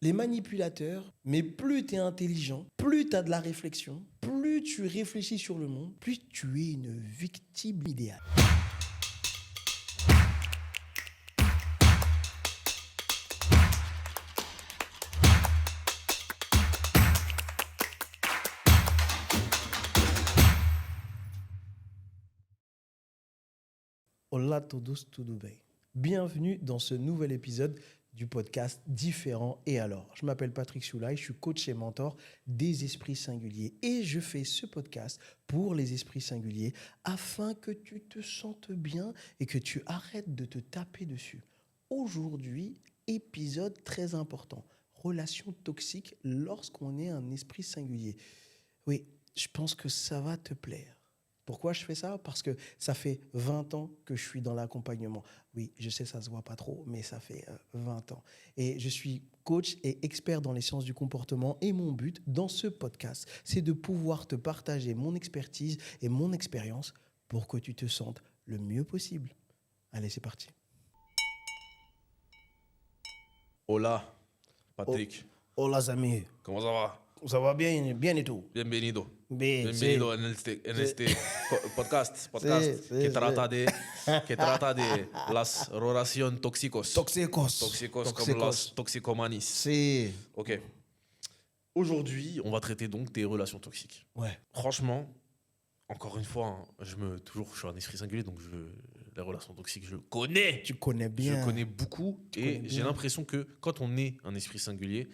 Les manipulateurs, mais plus tu es intelligent, plus tu as de la réflexion, plus tu réfléchis sur le monde, plus tu es une victime idéale. Hola todos, tudo bem. Bienvenue dans ce nouvel épisode du podcast Différent et alors. Je m'appelle Patrick Soulaï, je suis coach et mentor des esprits singuliers et je fais ce podcast pour les esprits singuliers afin que tu te sentes bien et que tu arrêtes de te taper dessus. Aujourd'hui, épisode très important, relation toxique lorsqu'on est un esprit singulier. Oui, je pense que ça va te plaire. Pourquoi je fais ça? Parce que ça fait 20 ans que je suis dans l'accompagnement. Oui, je sais, ça ne se voit pas trop, mais ça fait 20 ans. Et je suis coach et expert dans les sciences du comportement. Et mon but dans ce podcast, c'est de pouvoir te partager mon expertise et mon expérience pour que tu te sentes le mieux possible. Allez, c'est parti. Hola, Patrick. Hola, amis. ¿Cómo ça va? Ça va bien, bien et tout? Bienvenido. Bien, Bienvenido en este podcast Sí, que trata sí. de las relaciones tóxicos. Tóxicos. Comme las toxicomanis. Sí. Ok. Aujourd'hui, on va traiter donc des relations toxiques. Ouais. Franchement, encore une fois, hein, je suis un esprit singulier, donc les relations toxiques, je connais. Tu connais bien. Je connais beaucoup connais et bien. j'ai l'impression que quand on est un esprit singulier,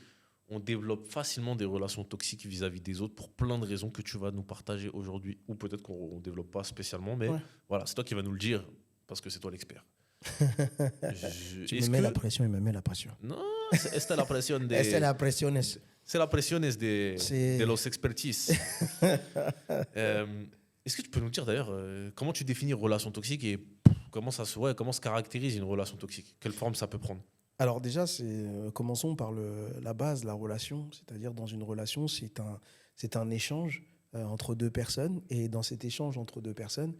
on développe facilement des relations toxiques vis-à-vis des autres pour plein de raisons que tu vas nous partager aujourd'hui ou peut-être qu'on ne développe pas spécialement, mais Ouais. voilà, c'est toi qui vas nous le dire parce que c'est toi l'expert. Tu me mets la pression, il me met la pression. Non, esta es la presión de... Esta es la presión. C'est la presiones Sí. de los expertise. Est-ce que tu peux nous dire d'ailleurs comment tu définis relation toxique et comment se caractérise une relation toxique? Quelle forme ça peut prendre? Alors déjà, commençons par la base, la relation. C'est-à-dire dans une relation, c'est un échange entre deux personnes. Et dans cet échange entre deux personnes,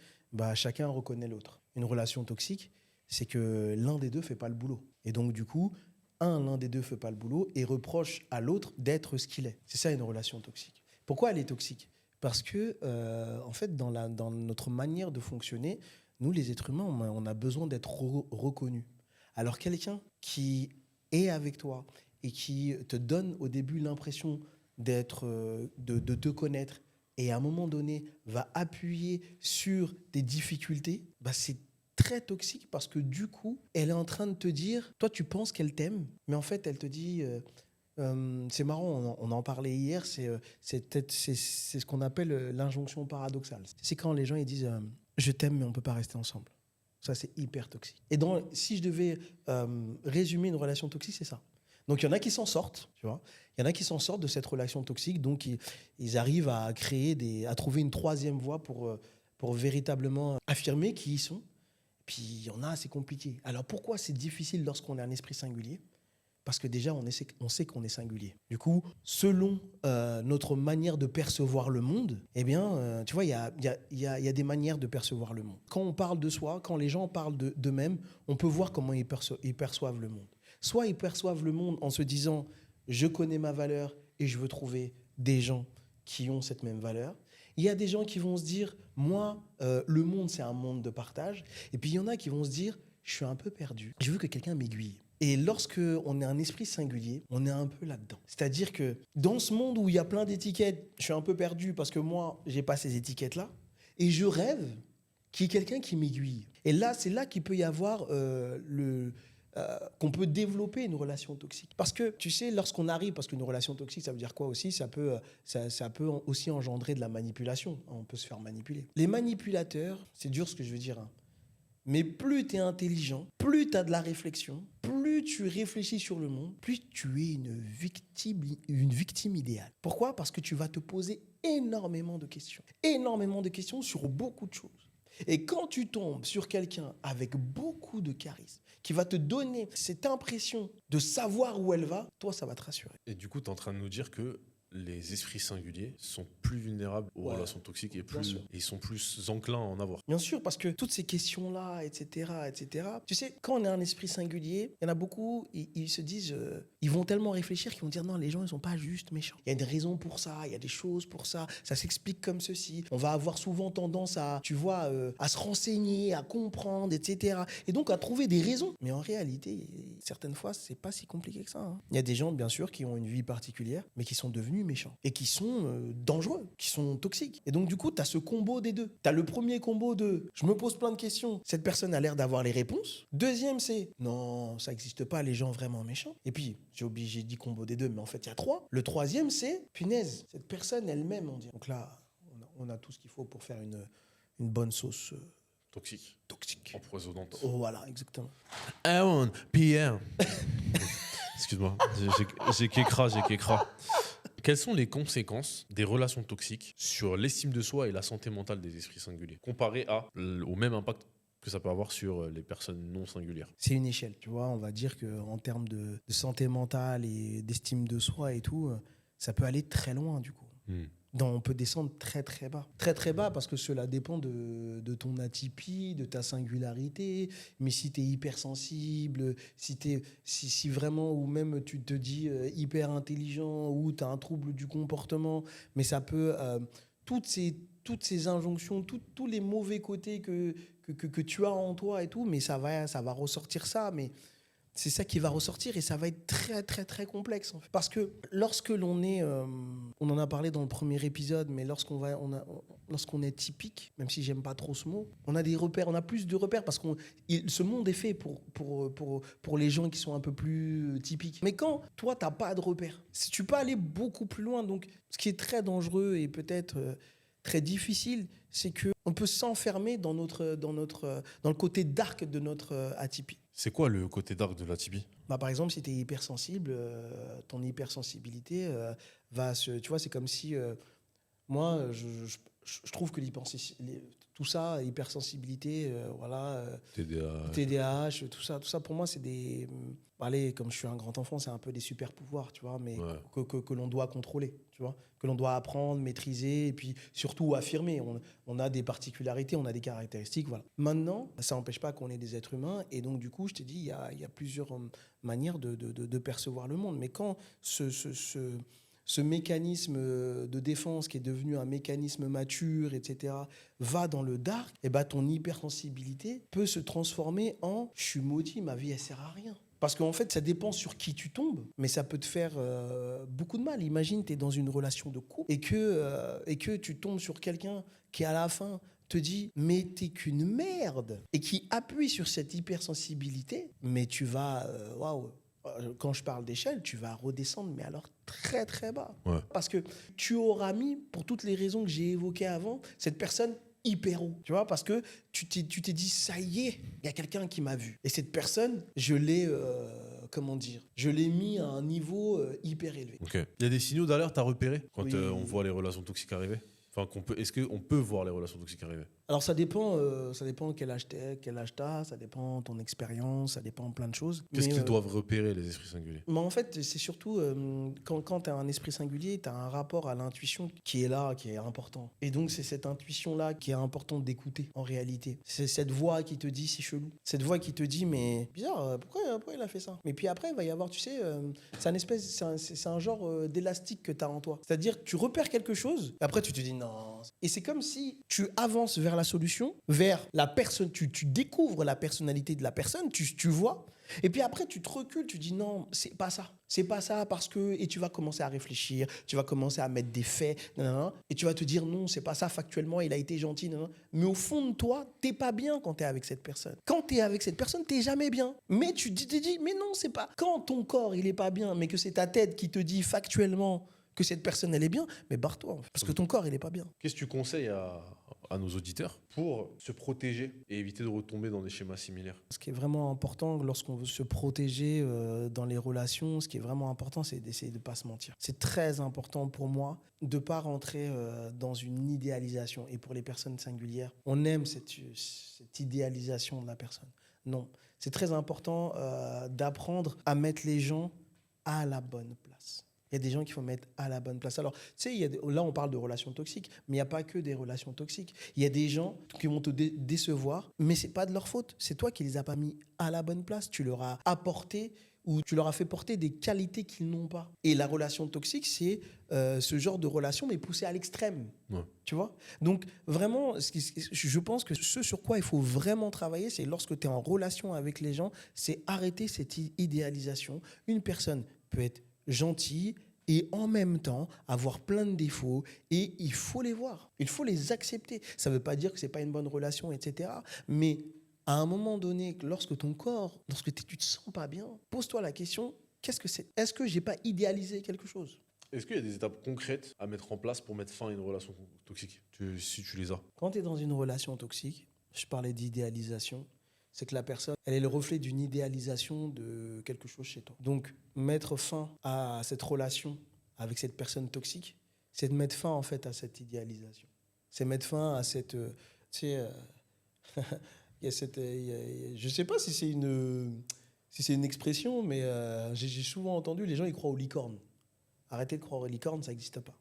chacun reconnaît l'autre. Une relation toxique, c'est que l'un des deux ne fait pas le boulot. Et donc du coup, l'un des deux ne fait pas le boulot et reproche à l'autre d'être ce qu'il est. C'est ça une relation toxique. Pourquoi elle est toxique? Parce que, en fait, dans notre manière de fonctionner, nous, les êtres humains, on a besoin d'être reconnus. Alors, quelqu'un qui est avec toi et qui te donne au début l'impression de te connaître et à un moment donné va appuyer sur tes difficultés, c'est très toxique parce que du coup, elle est en train de te dire, toi, tu penses qu'elle t'aime, mais en fait, elle te dit... c'est marrant, on en parlait hier, c'est ce qu'on appelle l'injonction paradoxale. C'est quand les gens ils disent je t'aime mais on ne peut pas rester ensemble. Ça, c'est hyper toxique. Et si je devais résumer une relation toxique, c'est ça. Donc, il y en a qui s'en sortent, tu vois. Il y en a qui s'en sortent de cette relation toxique, donc ils arrivent à à trouver une troisième voie pour véritablement affirmer qui ils sont. Puis, il y en a, c'est compliqué. Alors, pourquoi c'est difficile lorsqu'on est un esprit singulier ? Parce que déjà, on sait qu'on est singulier. Du coup, selon notre manière de percevoir le monde, eh bien, tu vois, il y a des manières de percevoir le monde. Quand on parle de soi, quand les gens parlent d'eux-mêmes, on peut voir comment ils perçoivent le monde. Soit ils perçoivent le monde en se disant « je connais ma valeur et je veux trouver des gens qui ont cette même valeur ». Il y a des gens qui vont se dire « moi, le monde, c'est un monde de partage ». Et puis, il y en a qui vont se dire « je suis un peu perdu, je veux que quelqu'un m'aiguille ». Et lorsqu'on est un esprit singulier, on est un peu là-dedans. C'est-à-dire que dans ce monde où il y a plein d'étiquettes, je suis un peu perdu parce que moi, je n'ai pas ces étiquettes-là. Et je rêve qu'il y ait quelqu'un qui m'aiguille. Et là, c'est là qu'il peut y avoir qu'on peut développer une relation toxique. Parce que, tu sais, lorsqu'on arrive, parce qu'une relation toxique, ça veut dire quoi aussi? Ça peut aussi engendrer de la manipulation. On peut se faire manipuler. Les manipulateurs, c'est dur ce que je veux dire, hein. Mais plus tu es intelligent, plus tu as de la réflexion, plus tu réfléchis sur le monde, plus tu es une victime idéale. Pourquoi? Parce que tu vas te poser énormément de questions sur beaucoup de choses. Et quand tu tombes sur quelqu'un avec beaucoup de charisme, qui va te donner cette impression de savoir où elle va, toi, ça va te rassurer. Et du coup, tu es en train de nous dire que les esprits singuliers sont plus vulnérables aux Ouais, relations toxiques et bien sûr. ils sont plus enclins à en avoir. Bien sûr, parce que toutes ces questions-là, etc., tu sais, quand on est un esprit singulier, il y en a beaucoup, ils se disent, ils vont tellement réfléchir qu'ils vont dire non, les gens, ils sont pas juste méchants. Il y a des raisons pour ça, il y a des choses pour ça s'explique comme ceci. On va avoir souvent tendance à, tu vois, à se renseigner, à comprendre, etc. Et donc à trouver des raisons. Mais en réalité, certaines fois, c'est pas si compliqué que ça, hein. Il y a des gens, bien sûr, qui ont une vie particulière, mais qui sont devenus méchants et qui sont dangereux, qui sont toxiques. Et donc, du coup, tu as ce combo des deux. Tu as le premier combo de je me pose plein de questions, cette personne a l'air d'avoir les réponses. Deuxième, c'est non, ça n'existe pas, les gens vraiment méchants. Et puis, j'ai dit combo des deux, mais en fait, il y a trois. Le troisième, c'est punaise, cette personne elle-même, on dit. Donc là, on a tout ce qu'il faut pour faire une bonne sauce Toxique, toxique. empoisonnante. Oh, voilà, exactement. Aaron, Pierre. Excuse-moi, j'ai qu'écra. Quelles sont les conséquences des relations toxiques sur l'estime de soi et la santé mentale des esprits singuliers, comparé au même impact que ça peut avoir sur les personnes non singulières? C'est une échelle, tu vois. On va dire qu'en termes de santé mentale et d'estime de soi et tout, ça peut aller très loin, du coup. On peut descendre très très bas. Très très bas parce que cela dépend de ton atypie, de ta singularité. Mais si tu es hypersensible, si vraiment, ou même tu te dis hyper intelligent, ou tu as un trouble du comportement, mais ça peut... toutes ces injonctions, tous les mauvais côtés que tu as en toi et tout, mais ça va ressortir ça, mais... C'est ça qui va ressortir et ça va être très, très, très complexe. En fait. Parce que lorsque l'on est, on en a parlé dans le premier épisode, mais lorsqu'on est typique, même si j'aime pas trop ce mot, on a des repères, on a plus de repères parce que ce monde est fait pour les gens qui sont un peu plus typiques. Mais quand toi, t'as pas de repères, si tu peux aller beaucoup plus loin, donc ce qui est très dangereux et peut-être très difficile, c'est qu'on peut s'enfermer dans le côté dark de notre atypie. C'est quoi le côté dark de l'atypie? Par exemple, si tu es hypersensible, ton hypersensibilité tu vois, c'est comme si... moi, je trouve que tout ça, hypersensibilité, voilà, TDAH, tout ça, pour moi, c'est des... allez, comme je suis un grand enfant, c'est un peu des super pouvoirs, tu vois, mais que l'on doit contrôler, tu vois, que l'on doit apprendre, maîtriser, et puis surtout affirmer. On a des particularités, on a des caractéristiques, voilà. Maintenant, ça n'empêche pas qu'on est des êtres humains, et donc du coup, je t'ai dit, il y a plusieurs manières de percevoir le monde, mais quand ce mécanisme de défense qui est devenu un mécanisme mature, etc., va dans le dark, et ton hypersensibilité peut se transformer en « je suis maudit, ma vie, elle sert à rien ». Parce qu'en fait, ça dépend sur qui tu tombes, mais ça peut te faire beaucoup de mal. Imagine, tu es dans une relation de couple et que tu tombes sur quelqu'un qui, à la fin, te dit « mais t'es qu'une merde » et qui appuie sur cette hypersensibilité, mais tu vas... waouh. Quand je parle d'échelle, tu vas redescendre, mais alors très très bas. Ouais. Parce que tu auras mis, pour toutes les raisons que j'ai évoquées avant, cette personne hyper haut. Tu vois, parce que tu t'es dit, ça y est, il y a quelqu'un qui m'a vu. Et cette personne, je l'ai mis à un niveau hyper élevé. Ok. Il y a des signaux d'alerte à repérer quand Oui. on voit les relations toxiques arriver? Enfin, est-ce qu'on peut voir les relations toxiques arriver? Alors ça dépend quel âge t'as, ça dépend ton expérience, ça dépend plein de choses. Qu'est-ce Mais, qu'ils doivent repérer, les esprits singuliers? Mais en fait, c'est surtout quand tu as un esprit singulier, tu as un rapport à l'intuition qui est là, qui est important. Et donc, c'est cette intuition-là qui est importante d'écouter, en réalité. C'est cette voix qui te dit, c'est chelou. Cette voix qui te dit, mais bizarre, pourquoi il a fait ça? Mais puis après, il va y avoir, tu sais, c'est un genre d'élastique que tu as en toi. C'est-à-dire, tu repères quelque chose, et après, tu te dis, non. Et c'est comme si tu avances vers la solution, vers la personne, tu découvres la personnalité de la personne, tu vois. Et puis après, tu te recules, tu dis non, c'est pas ça. C'est pas ça parce que... Et tu vas commencer à réfléchir, tu vas commencer à mettre des faits, et tu vas te dire non, c'est pas ça, factuellement, il a été gentil. Mais au fond de toi, t'es pas bien quand t'es avec cette personne. Quand t'es avec cette personne, t'es jamais bien. Mais tu te dis, mais non, c'est pas... Quand ton corps, il est pas bien, mais que c'est ta tête qui te dit factuellement que cette personne, elle est bien, mais barre-toi, parce que ton corps, il est pas bien. Qu'est-ce que tu conseilles à nos auditeurs pour se protéger et éviter de retomber dans des schémas similaires? Ce qui est vraiment important lorsqu'on veut se protéger dans les relations, ce qui est vraiment important, c'est d'essayer de ne pas se mentir. C'est très important pour moi de ne pas rentrer dans une idéalisation. Et pour les personnes singulières, on aime cette idéalisation de la personne. Non, c'est très important d'apprendre à mettre les gens à la bonne place. Il y a des gens qu'il faut mettre à la bonne place. Alors, tu sais, là, on parle de relations toxiques, mais il n'y a pas que des relations toxiques. Il y a des gens qui vont te décevoir, mais ce n'est pas de leur faute. C'est toi qui ne les as pas mis à la bonne place. Tu leur as apporté ou tu leur as fait porter des qualités qu'ils n'ont pas. Et la relation toxique, c'est ce genre de relation, mais poussé à l'extrême. Ouais. Tu vois ? Donc, vraiment, je pense que ce sur quoi il faut vraiment travailler, c'est lorsque tu es en relation avec les gens, c'est arrêter cette idéalisation. Une personne peut être gentille et en même temps avoir plein de défauts, et il faut les voir. Il faut les accepter. Ça ne veut pas dire que ce n'est pas une bonne relation, etc. Mais à un moment donné, lorsque ton corps, lorsque tu ne te sens pas bien, pose-toi la question, qu'est-ce que c'est ? Est-ce que je n'ai pas idéalisé quelque chose ? Est-ce qu'il y a des étapes concrètes à mettre en place pour mettre fin à une relation toxique, si tu les as? Quand tu es dans une relation toxique, je parlais d'idéalisation, c'est que la personne, elle est le reflet d'une idéalisation de quelque chose chez toi. Donc, mettre fin à cette relation avec cette personne toxique, c'est de mettre fin en fait à cette idéalisation. C'est mettre fin à cette... il y a cette, je ne sais pas si c'est une expression, mais j'ai souvent entendu les gens ils croient aux licornes. Arrêtez de croire aux licornes, ça n'existe pas.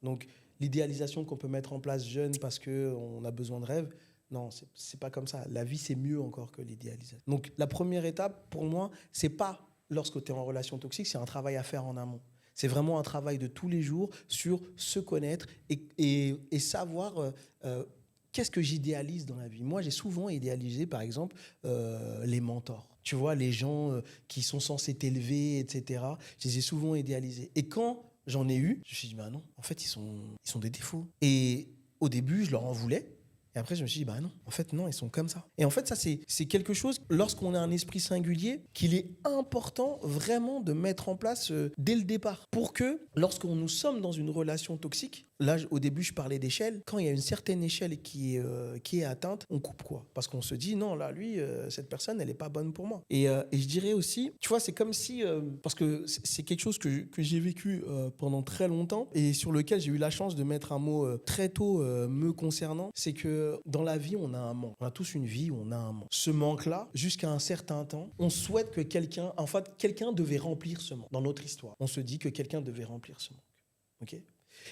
Donc l'idéalisation qu'on peut mettre en place jeune parce qu'on a besoin de rêves, non, c'est pas comme ça. La vie, c'est mieux encore que l'idéalisation. Donc la première étape, pour moi, c'est pas lorsque tu es en relation toxique, c'est un travail à faire en amont. C'est vraiment un travail de tous les jours sur se connaître et savoir... qu'est-ce que j'idéalise dans la vie ? Moi, j'ai souvent idéalisé, par exemple, les mentors. Tu vois, les gens qui sont censés t'élever, etc. Je les ai souvent idéalisés. Et quand j'en ai eu, je me suis dit, bah non, en fait, ils sont des défauts. Et au début, je leur en voulais. Et après, je me suis dit, bah non, en fait, non, ils sont comme ça. Et en fait, ça, c'est quelque chose, lorsqu'on a un esprit singulier, qu'il est important vraiment de mettre en place dès le départ. Pour que, lorsqu'on nous sommes dans une relation toxique, là, au début, je parlais d'échelle. Quand il y a une certaine échelle qui est atteinte, on coupe quoi ? Parce qu'on se dit, non, là, lui, cette personne, elle n'est pas bonne pour moi. Et je dirais aussi, tu vois, c'est comme si... parce que c'est quelque chose que j'ai vécu pendant très longtemps et sur lequel j'ai eu la chance de mettre un mot très tôt me concernant. C'est que dans la vie, on a un manque. On a tous une vie où on a un manque. Ce manque-là, jusqu'à un certain temps, on souhaite que quelqu'un devait remplir ce manque. Dans notre histoire, on se dit que quelqu'un devait remplir ce manque. OK ?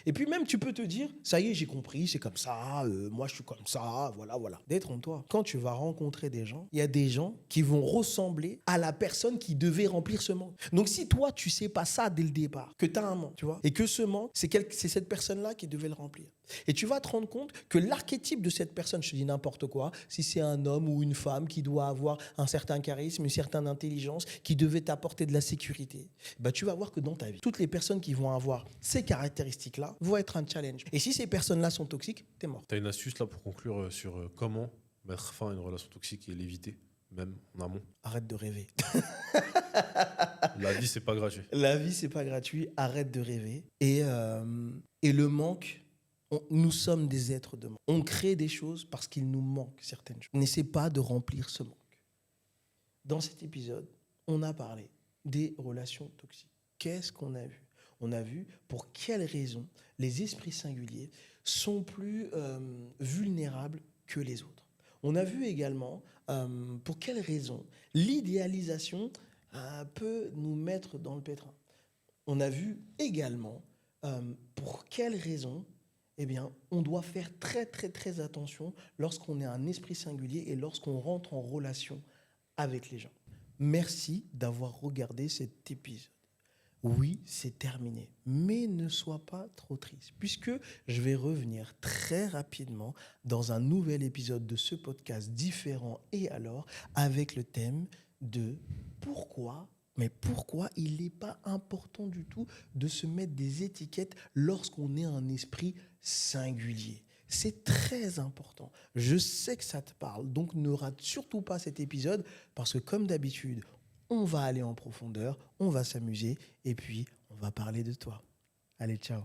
Et puis même, tu peux te dire, ça y est, j'ai compris, c'est comme ça, moi je suis comme ça, voilà. Détrompe-toi. Quand tu vas rencontrer des gens, il y a des gens qui vont ressembler à la personne qui devait remplir ce manque. Donc si toi, tu sais pas ça dès le départ, que tu as un manque, tu vois, et que ce manque, c'est cette personne-là qui devait le remplir. Et tu vas te rendre compte que l'archétype de cette personne, je te dis n'importe quoi, si c'est un homme ou une femme qui doit avoir un certain charisme, une certaine intelligence, qui devait t'apporter de la sécurité, bah tu vas voir que dans ta vie, toutes les personnes qui vont avoir ces caractéristiques-là vont être un challenge. Et si ces personnes-là sont toxiques, t'es mort. Tu as une astuce là pour conclure sur comment mettre fin à une relation toxique et l'éviter, même en amont? Arrête de rêver. La vie, c'est pas gratuit. La vie, c'est pas gratuit. Arrête de rêver. Et le manque... nous sommes des êtres de manque. On crée des choses parce qu'il nous manque certaines choses. N'essaie pas de remplir ce manque. Dans cet épisode, on a parlé des relations toxiques. Qu'est-ce qu'on a vu ? On a vu pour quelles raisons les esprits singuliers sont plus vulnérables que les autres. On a vu également pour quelles raisons l'idéalisation peut nous mettre dans le pétrin. On a vu également pour quelles raisons on doit faire très, très, très attention lorsqu'on est un esprit singulier et lorsqu'on rentre en relation avec les gens. Merci d'avoir regardé cet épisode. Oui, c'est terminé, mais ne sois pas trop triste, puisque je vais revenir très rapidement dans un nouvel épisode de ce podcast différent et alors avec le thème de pourquoi il n'est pas important du tout de se mettre des étiquettes lorsqu'on est un esprit singulier. C'est très important. Je sais que ça te parle, donc ne rate surtout pas cet épisode parce que comme d'habitude, on va aller en profondeur, on va s'amuser et puis on va parler de toi. Allez, ciao.